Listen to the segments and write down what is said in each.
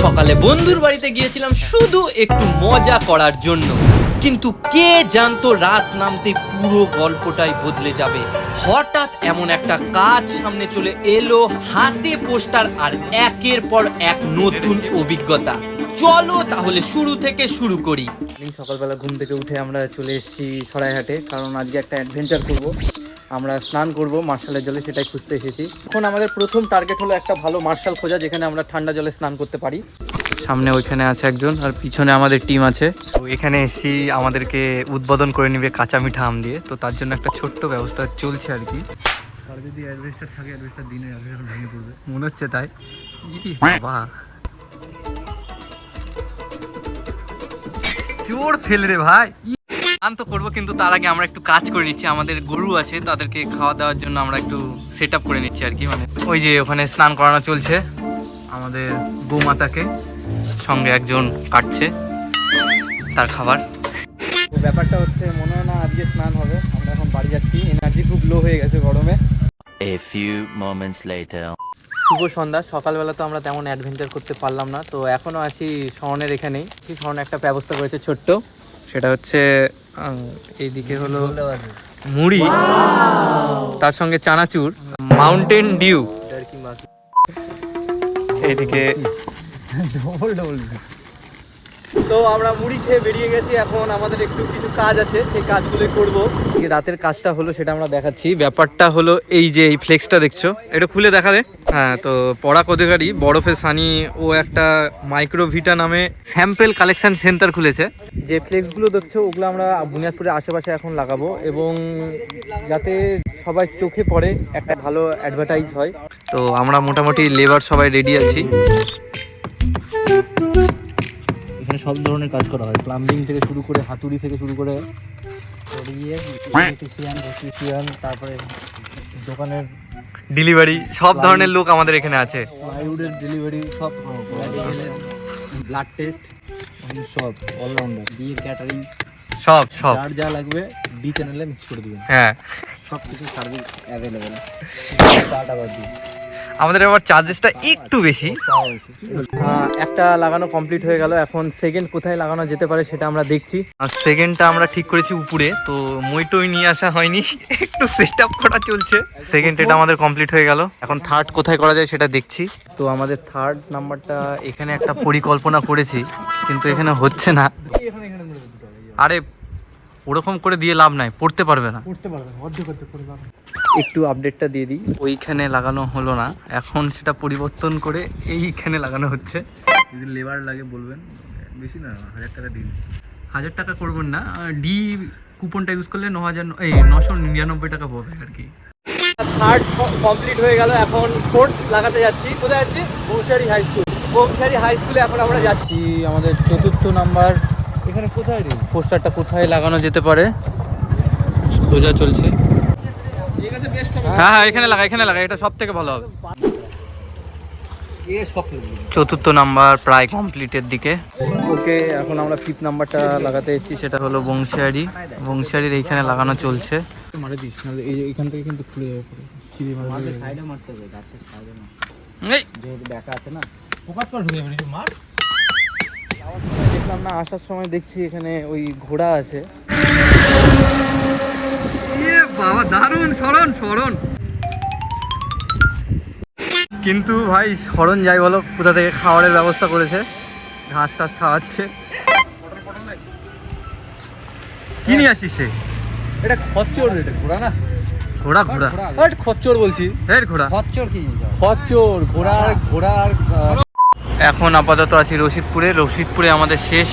সকালে বন্ধুর বাড়িতে গিয়েছিলাম শুধু একটু মজা করার জন্য, কিন্তু কে জানতো রাত নামতে পুরো গল্পটাই বদলে যাবে। হঠাৎ এমন একটা কাজ সামনে চলে এলো, হাতে পোস্টার আর একের পর এক নতুন অভিজ্ঞতা। চলো তাহলে শুরু থেকে শুরু করি। সকালবেলা ঘুম থেকে উঠে আমরা চলে এসেছি সরাইহাটে, কারণ আজকে একটা অ্যাডভেঞ্চার করব। আমরা স্নান করব মার্শালের জলে, সেটাই খুঁজতে এসেছি। এখন আমাদের প্রথম টার্গেট হলো একটা ভালো মার্শাল খোঁজা, যেখানে আমরা ঠান্ডা জলে স্নান করতে পারি। সামনে ওইখানে আছে একজন, আর পিছনে আমাদের টিম আছে। তো এখানে এসেছি, আমাদেরকে উদ্বোধন করে নিবে কাঁচা মিঠা আম দিয়ে। তো তার জন্য একটা ছোট্ট ব্যবস্থা চলছে আর কি। আর যদি অ্যাডভেঞ্চার থাকে, অ্যাডভেঞ্চার দিনে অ্যাডভেঞ্চার ভেঙে পড়বে মনে হচ্ছে, তাই বাহ চোর ফেলে রে ভাই। স্নান তো করবো, কিন্তু তার আগে আমরা একটু কাজ করে নিচ্ছি। আমাদের গরু আছে, তাদেরকে খাওয়া দেওয়ার জন্য আমরা একটু সেট আপ করে নিচ্ছি আর কি। মানে ওই যে ওখানে স্নান করানো চলছে আমাদের গোমাতাকে, সঙ্গে একজন কাটছে তার খাবার। তো ব্যাপারটা হচ্ছে, মনে হয় না আজকে স্নান হবে। আমরা এখন বাড়ি যাচ্ছি, এনার্জি খুব লো হয়ে গেছে গরমে। A few moments later. শুভ সন্ধ্যা। সকালবেলা তো আমরা তেমন অ্যাডভেঞ্চার করতে পারলাম না, তো এখনও আছি শরণের এখানেই। শরণ একটা ব্যবস্থা করেছে ছোট্ট, সেটা হচ্ছে এইদিকে হলো মুড়ি, তার সঙ্গে চানাচুর, মাউন্টেন ডিউ, এইদিকে তো আমরা মুড়ি খেয়ে বেরিয়ে গেছি। এখন আমাদের একটু কিছু কাজ আছে, সেই কাজগুলো করবো। রাতের কাজটা হলো সেটা আমরা দেখাচ্ছি। ব্যাপারটা হলো এই যে এই ফ্লেক্সটা দেখছো, এটা খুলে দেখালে। হ্যাঁ, তো পরাগ অধিকারী বরফে সানি ও একটা মাইক্রোভিটা নামে স্যাম্পেল কালেকশন সেন্টার খুলেছে। যে ফ্লেক্সগুলো দেখছো ওগুলো আমরা বুনিয়াদপুরের আশেপাশে এখন লাগাবো, এবং যাতে সবাই চোখে পড়ে, একটা ভালো অ্যাডভার্টাইজ হয়। তো আমরা মোটামুটি লেবার সবাই রেডি আছি। এখানে সব ধরনের কাজ করা হয়, প্লাম্বিং থেকে শুরু করে, হাতুড়ি থেকে শুরু করে, তারপরে দোকানের ডেলিভারি, সব ধরনের লোক আমাদের এখানে আছে। প্লাইউডের ডেলিভারি, সব ব্লাড টেস্ট, সব অলরাউন্ডার, বিয়ের ক্যাটারিং, সব যার যা লাগবে ডি চ্যানেলে মিক্স করে দিবেন। হ্যাঁ, সব কিছু সার্ভিস অ্যাভেলেবেল। আমাদের আবার চার্জেসটা একটু বেশি। একটা লাগানো কমপ্লিট হয়ে গেল, এখন সেকেন্ড কোথায় লাগানো যেতে পারে সেটা আমরা দেখছি। আর সেকেন্ডটা আমরা ঠিক করেছি উপরে, তো মইটই নিয়ে আসা হয়নি, একটু সেট আপ করা চলছে। সেকেন্ড এটা আমাদের কমপ্লিট হয়ে গেল, এখন থার্ড কোথায় করা যায় সেটা দেখছি। তো আমাদের থার্ড নাম্বারটা এখানে একটা পরিকল্পনা করেছি, কিন্তু এখানে হচ্ছে না। আরে ওরকম করে দিয়ে লাভ নাই, পড়তে পারবে না। একটু আপডেটটা দিয়ে দিই, ওইখানে লাগানো হলো না, এখন সেটা পরিবর্তন করে এইখানে লাগানো হচ্ছে। যদি লেবার লাগে বলবেন, বেশি না, 1000 টাকা দিন। 1000 টাকা করবেন না, ডি কুপনটা ইউজ করলে 999 টাকা পাবে আর কি। থার্ড কমপ্লিট হয়ে গেল, এখন ফোর্থ লাগাতে যাচ্ছি। কোথায় যাচ্ছি? বংশারি হাই স্কুল। বংশারি হাই স্কুলে এখন আমরা যাচ্ছি। আমাদের চতুর্থ নাম্বার এখানে কোথায় রে পোস্টারটা, কোথায় লাগানো যেতে পারে খোঁজা চলছে। হ্যাঁ, এখানে লাগা, এটা সব থেকে ভালো হবে। চতুর্থ নাম্বার প্রায় কমপ্লিটের দিকে। ওকে, এখন আমরা ফিফথ নাম্বারটা লাগাতে এসেছি, সেটা হলো বংশিয়ারির এইখানে লাগানো চলছে। মারে দিস না, এইখান থেকে কিন্তু খুলে যাবে পুরো, ছিঁড়ে মারবে। সাইডে মারতে হবে, গাছের সাইডে না, যেহেতু দেখা আছে না, ফোকাস করে ঢুকে যাবে। মার দেখলাম না, আসার সময় দেখছি এখানে ওই ঘোড়া আছে। বাবা দারুণ শরণ। কিন্তু ভাই শরণ যাই বলো, কোথা থেকে খাবারের ব্যবস্থা করেছে, ঘাস টাস খাওয়াচ্ছে। কি নিয়ে আসিস সে? এটা খচ্চর, এটা ঘোড়া না, ঘোড়া খচ্চর বলছি। খচ্চর কি? খচ্চর ঘোড়ার। এখন আপাতত আছি রশিদপুরে আমাদের শেষ।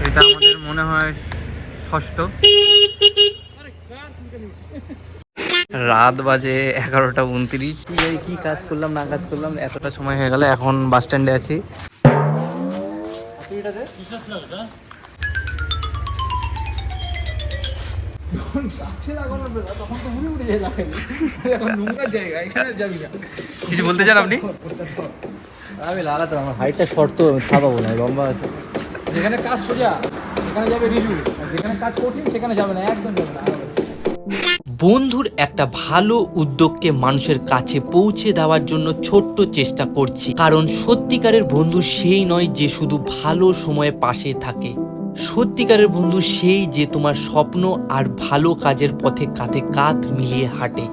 এটা আমাদের মনে হয় ষষ্ঠ। রাত বাজে 11:29। কি কাজ করলাম না কাজ করলাম, এতটা সময় হয়ে গেল। এখন বাস স্ট্যান্ডে আছি। কিছু বলতে চান আপনি? আমি লাগাতাম, আমার হাইটটা শর্ট তো ছাপাবো না, লম্বা আছে। যেখানে কাজ সোজা সেখানে যাবে রিভিউ, আর যেখানে কাজ কঠিন সেখানে যাবে না, একদম যাবে না। বন্ধুর একটা ভালো উদ্যোগকে মানুষের কাছে পৌঁছে দেওয়ার জন্য ছোট্ট চেষ্টা করছি, কারণ সত্যিকারের বন্ধু সেই নয় যে শুধু ভালো সময়ে পাশে থাকে। সত্যিকারের বন্ধু সেই যে তোমার স্বপ্ন আর ভালো কাজের পথে কাঁধে কাঁধ মিলিয়ে হাঁটে।